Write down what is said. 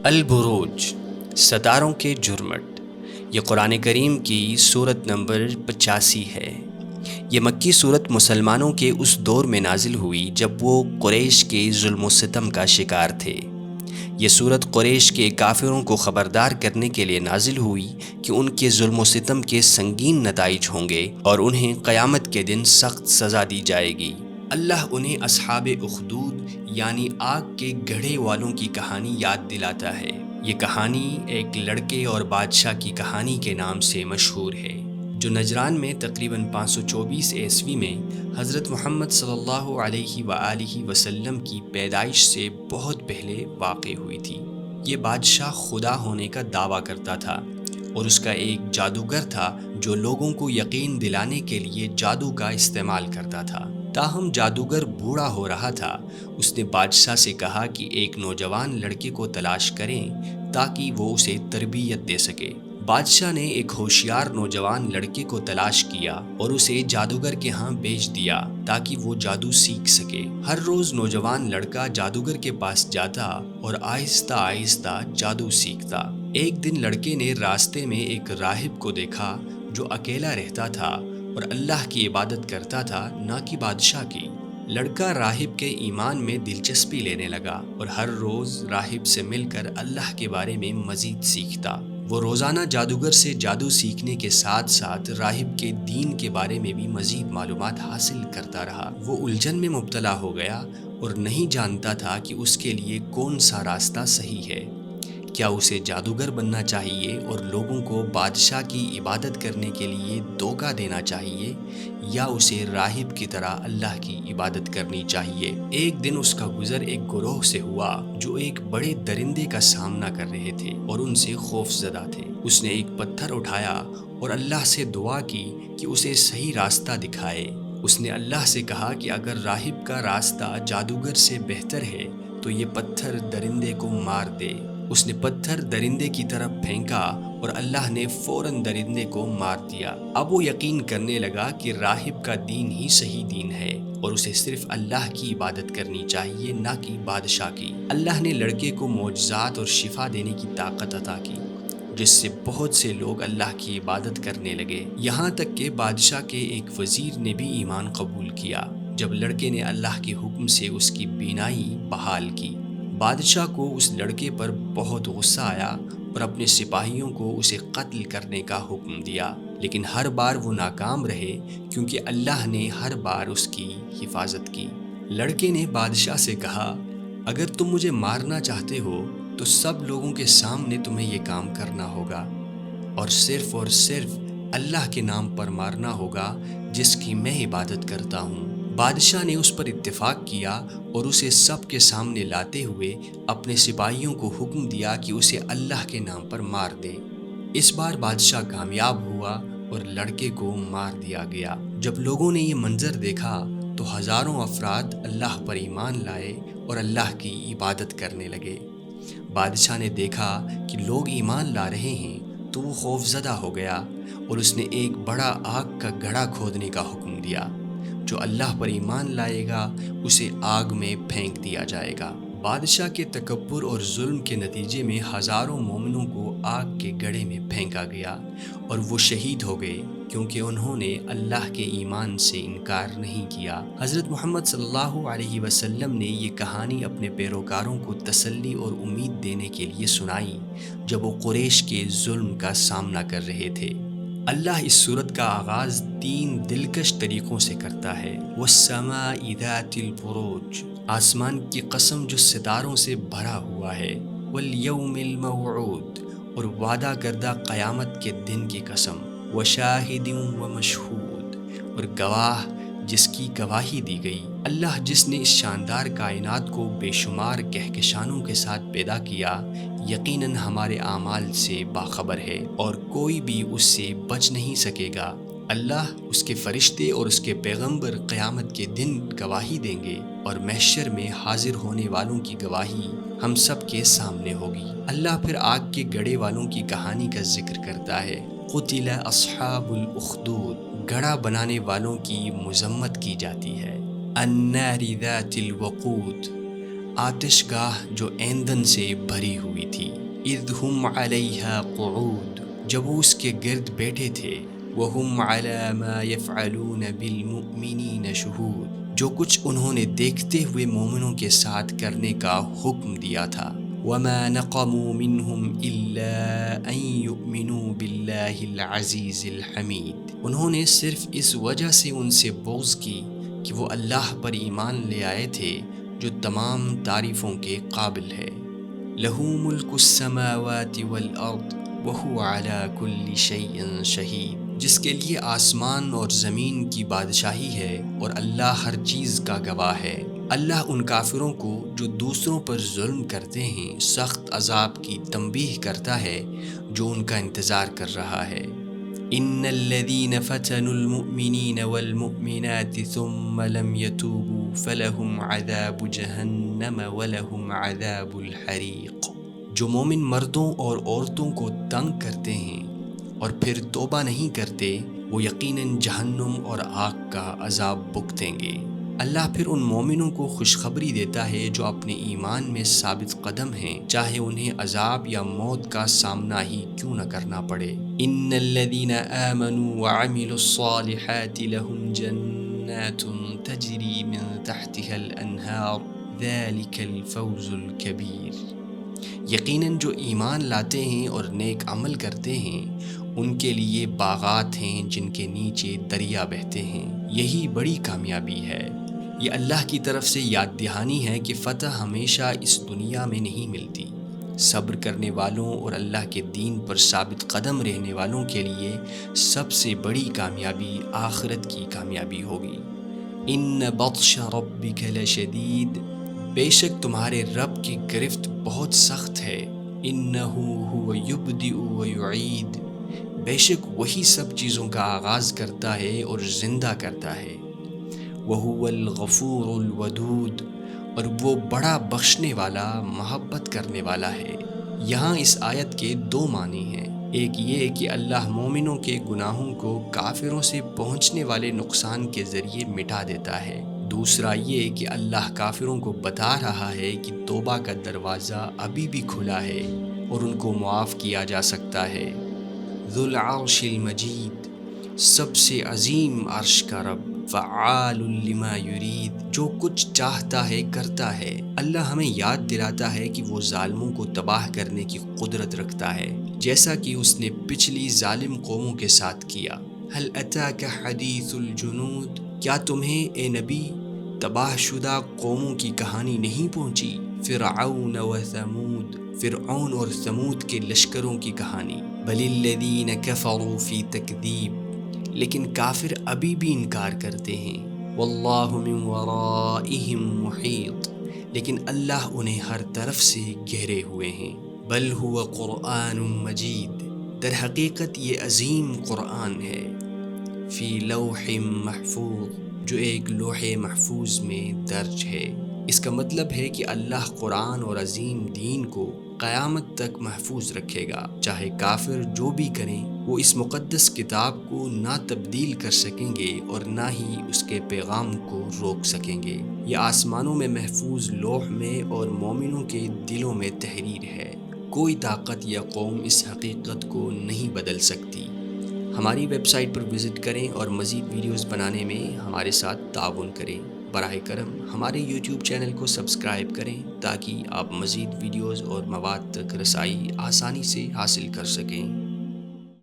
البروج، ستاروں کے جھرمٹ۔ یہ قرآن کریم کی سورت نمبر 85 ہے۔ یہ مکی سورت مسلمانوں کے اس دور میں نازل ہوئی جب وہ قریش کے ظلم و ستم کا شکار تھے۔ یہ سورت قریش کے کافروں کو خبردار کرنے کے لیے نازل ہوئی کہ ان کے ظلم و ستم کے سنگین نتائج ہوں گے اور انہیں قیامت کے دن سخت سزا دی جائے گی۔ اللہ انہیں اصحاب اخدود یعنی آگ کے گڑھے والوں کی کہانی یاد دلاتا ہے۔ یہ کہانی ایک لڑکے اور بادشاہ کی کہانی کے نام سے مشہور ہے، جو نجران میں تقریباً 524 عیسوی میں حضرت محمد صلی اللہ علیہ وآلہ وسلم کی پیدائش سے بہت پہلے واقع ہوئی تھی۔ یہ بادشاہ خدا ہونے کا دعویٰ کرتا تھا اور اس کا ایک جادوگر تھا جو لوگوں کو یقین دلانے کے لیے جادو کا استعمال کرتا تھا۔ تاہم جادوگر بوڑھا ہو رہا تھا۔ اس نے بادشاہ سے کہا کہ ایک نوجوان لڑکے کو تلاش کریں تاکہ وہ اسے تربیت دے سکے۔ بادشاہ نے ایک ہوشیار نوجوان لڑکے کو تلاش کیا اور اسے جادوگر کے ہاں بھیج دیا تاکہ وہ جادو سیکھ سکے۔ ہر روز نوجوان لڑکا جادوگر کے پاس جاتا اور آہستہ آہستہ جادو سیکھتا۔ ایک دن لڑکے نے راستے میں ایک راہب کو دیکھا جو اکیلا رہتا تھا اور اللہ کی عبادت کرتا تھا، نہ کہ بادشاہ کی۔ لڑکا راہب کے ایمان میں دلچسپی لینے لگا اور ہر روز راہب سے مل کر اللہ کے بارے میں مزید سیکھتا۔ وہ روزانہ جادوگر سے جادو سیکھنے کے ساتھ ساتھ راہب کے دین کے بارے میں بھی مزید معلومات حاصل کرتا رہا۔ وہ الجھن میں مبتلا ہو گیا اور نہیں جانتا تھا کہ اس کے لیے کون سا راستہ صحیح ہے۔ کیا اسے جادوگر بننا چاہیے اور لوگوں کو بادشاہ کی عبادت کرنے کے لیے دھوکہ دینا چاہیے، یا اسے راہب کی طرح اللہ کی عبادت کرنی چاہیے؟ ایک دن اس کا گزر ایک گروہ سے ہوا جو ایک بڑے درندے کا سامنا کر رہے تھے اور ان سے خوف زدہ تھے۔ اس نے ایک پتھر اٹھایا اور اللہ سے دعا کی کہ اسے صحیح راستہ دکھائے۔ اس نے اللہ سے کہا کہ اگر راہب کا راستہ جادوگر سے بہتر ہے تو یہ پتھر درندے کو مار دے۔ اس نے پتھر درندے کی طرف پھینکا اور اللہ نے فوراً درندے کو مار دیا۔ اب وہ یقین کرنے لگا کہ راہب کا دین ہی صحیح دین ہے اور اسے صرف اللہ کی عبادت کرنی چاہیے، نہ کہ بادشاہ کی۔ اللہ نے لڑکے کو معجزات اور شفا دینے کی طاقت عطا کی، جس سے بہت سے لوگ اللہ کی عبادت کرنے لگے، یہاں تک کہ بادشاہ کے ایک وزیر نے بھی ایمان قبول کیا جب لڑکے نے اللہ کے حکم سے اس کی بینائی بحال کی۔ بادشاہ کو اس لڑکے پر بہت غصہ آیا اور اپنے سپاہیوں کو اسے قتل کرنے کا حکم دیا، لیکن ہر بار وہ ناکام رہے کیونکہ اللہ نے ہر بار اس کی حفاظت کی۔ لڑکے نے بادشاہ سے کہا، اگر تم مجھے مارنا چاہتے ہو تو سب لوگوں کے سامنے تمہیں یہ کام کرنا ہوگا اور صرف اللہ کے نام پر مارنا ہوگا جس کی میں عبادت کرتا ہوں۔ بادشاہ نے اس پر اتفاق کیا اور اسے سب کے سامنے لاتے ہوئے اپنے سپاہیوں کو حکم دیا کہ اسے اللہ کے نام پر مار دے۔ اس بار بادشاہ کامیاب ہوا اور لڑکے کو مار دیا گیا۔ جب لوگوں نے یہ منظر دیکھا تو ہزاروں افراد اللہ پر ایمان لائے اور اللہ کی عبادت کرنے لگے۔ بادشاہ نے دیکھا کہ لوگ ایمان لا رہے ہیں تو وہ خوف زدہ ہو گیا اور اس نے ایک بڑا آگ کا گڑھا کھودنے کا حکم دیا۔ جو اللہ پر ایمان لائے گا اسے آگ میں پھینک دیا جائے گا۔ بادشاہ کے تکبر اور ظلم کے نتیجے میں ہزاروں مومنوں کو آگ کے گڑھے میں پھینکا گیا اور وہ شہید ہو گئے کیونکہ انہوں نے اللہ کے ایمان سے انکار نہیں کیا۔ حضرت محمد صلی اللہ علیہ وسلم نے یہ کہانی اپنے پیروکاروں کو تسلی اور امید دینے کے لیے سنائی جب وہ قریش کے ظلم کا سامنا کر رہے تھے۔ اللہ اس سورت کا آغاز 3 دلکش طریقوں سے کرتا ہے۔ وَالسَّمَاءِ ذَاتِ الْبُرُوجِ، آسمان کی قسم جو ستاروں سے بھرا ہوا ہے۔ وَالْيَوْمِ الْمَوْعُودِ، اور وعدہ کردہ قیامت کے دن کی قسم۔ وَشَاهِدٍ وَمَشْهُودٍ، اور گواہ جس کی گواہی دی گئی۔ اللہ جس نے اس شاندار کائنات کو بے شمار کہکشانوں کے ساتھ پیدا کیا، یقیناً ہمارے اعمال سے باخبر ہے اور کوئی بھی اس سے بچ نہیں سکے گا۔ اللہ، اس کے فرشتے اور اس کے پیغمبر قیامت کے دن گواہی دیں گے اور محشر میں حاضر ہونے والوں کی گواہی ہم سب کے سامنے ہوگی۔ اللہ پھر آگ کے گڑھے والوں کی کہانی کا ذکر کرتا ہے۔ قتل اصحاب الاخدود، گڑھا بنانے والوں کی مذمت کی جاتی ہے۔ النار ذات الوقود، آتش گاہ جو ایندھن سے بھری ہوئی تھی، اذ ہم علیہا قعود، جب وہ اس کے گرد بیٹھے تھے، وہم علی ما یفعلون بالمؤمنین شہود، جو کچھ انہوں نے دیکھتے ہوئے مومنوں کے ساتھ کرنے کا حکم دیا تھا۔ وما نقموا منهم الا ان يؤمنوا باللہ العزیز الحمید، انہوں نے صرف اس وجہ سے ان سے بغض کی کہ وہ اللہ پر ایمان لے آئے تھے جو تمام تعریفوں کے قابل ہے۔ لہ ملک السماوات والارض وہو علی کل شیء شہید، جس کے لیے آسمان اور زمین کی بادشاہی ہے اور اللہ ہر چیز کا گواہ ہے۔ اللہ ان کافروں کو جو دوسروں پر ظلم کرتے ہیں سخت عذاب کی تنبیہ کرتا ہے جو ان کا انتظار کر رہا ہے۔ ان الذين فتنوا المؤمنين والمؤمنات ثم لم يتوبوا فلهم عذاب جہنم ولهم عذاب الحریق، جو مومن مردوں اور عورتوں کو تنگ کرتے ہیں اور پھر توبہ نہیں کرتے، وہ یقیناً جہنم اور آگ کا عذاب بھگتیں گے۔ اللہ پھر ان مومنوں کو خوشخبری دیتا ہے جو اپنے ایمان میں ثابت قدم ہیں، چاہے انہیں عذاب یا موت کا سامنا ہی کیوں نہ کرنا پڑے۔ ان الذين آمنوا وعملوا الصالحات لهم جنات تجری من تحتها الانہار ذلك الفوز الكبیر، یقیناً جو ایمان لاتے ہیں اور نیک عمل کرتے ہیں ان کے لیے باغات ہیں جن کے نیچے دریا بہتے ہیں، یہی بڑی کامیابی ہے۔ یہ اللہ کی طرف سے یاد دہانی ہے کہ فتح ہمیشہ اس دنیا میں نہیں ملتی، صبر کرنے والوں اور اللہ کے دین پر ثابت قدم رہنے والوں کے لیے سب سے بڑی کامیابی آخرت کی کامیابی ہوگی۔ ان بطش ربک لشدید، بے شک تمہارے رب کی گرفت بہت سخت ہے۔ انہ هو یبدئ ویعید، بے شک وہی سب چیزوں کا آغاز کرتا ہے اور زندہ کرتا ہے۔ وَهُوَ الْغَفُورُ الْوَدُودُ، اور وہ بڑا بخشنے والا محبت کرنے والا ہے۔ یہاں اس آیت کے دو معنی ہیں، ایک یہ کہ اللہ مومنوں کے گناہوں کو کافروں سے پہنچنے والے نقصان کے ذریعے مٹا دیتا ہے، دوسرا یہ کہ اللہ کافروں کو بتا رہا ہے کہ توبہ کا دروازہ ابھی بھی کھلا ہے اور ان کو معاف کیا جا سکتا ہے۔ ذو العرش المجید، سب سے عظیم عرش کا رب، فعال لما یرید، جو کچھ چاہتا ہے کرتا ہے۔ اللہ ہمیں یاد دلاتا ہے کہ وہ ظالموں کو تباہ کرنے کی قدرت رکھتا ہے، جیسا کہ اس نے پچھلی ظالم قوموں کے ساتھ کیا۔ هل اتاک حدیث الجنود، کیا تمہیں اے نبی تباہ شدہ قوموں کی کہانی نہیں پہنچی؟ فرعون و ثمود، فرعون اور ثمود کے لشکروں کی کہانی۔ بل الذین کفروا فی تکذیب، لیکن کافر ابھی بھی انکار کرتے ہیں۔ واللہ من ورائہم محیط، لیکن اللہ انہیں ہر طرف سے گھیرے ہوئے ہیں۔ بل هو قرآن مجید، در حقیقت یہ عظیم قرآن ہے، فی لوح محفوظ، جو ایک لوح محفوظ میں درج ہے۔ اس کا مطلب ہے کہ اللہ قرآن اور عظیم دین کو قیامت تک محفوظ رکھے گا، چاہے کافر جو بھی کریں، وہ اس مقدس کتاب کو نہ تبدیل کر سکیں گے اور نہ ہی اس کے پیغام کو روک سکیں گے۔ یہ آسمانوں میں محفوظ لوح میں اور مومنوں کے دلوں میں تحریر ہے، کوئی طاقت یا قوم اس حقیقت کو نہیں بدل سکتی۔ ہماری ویب سائٹ پر وزٹ کریں اور مزید ویڈیوز بنانے میں ہمارے ساتھ تعاون کریں۔ براہ کرم ہمارے یوٹیوب چینل کو سبسکرائب کریں تاکہ آپ مزید ویڈیوز اور مواد تک رسائی آسانی سے حاصل کر سکیں۔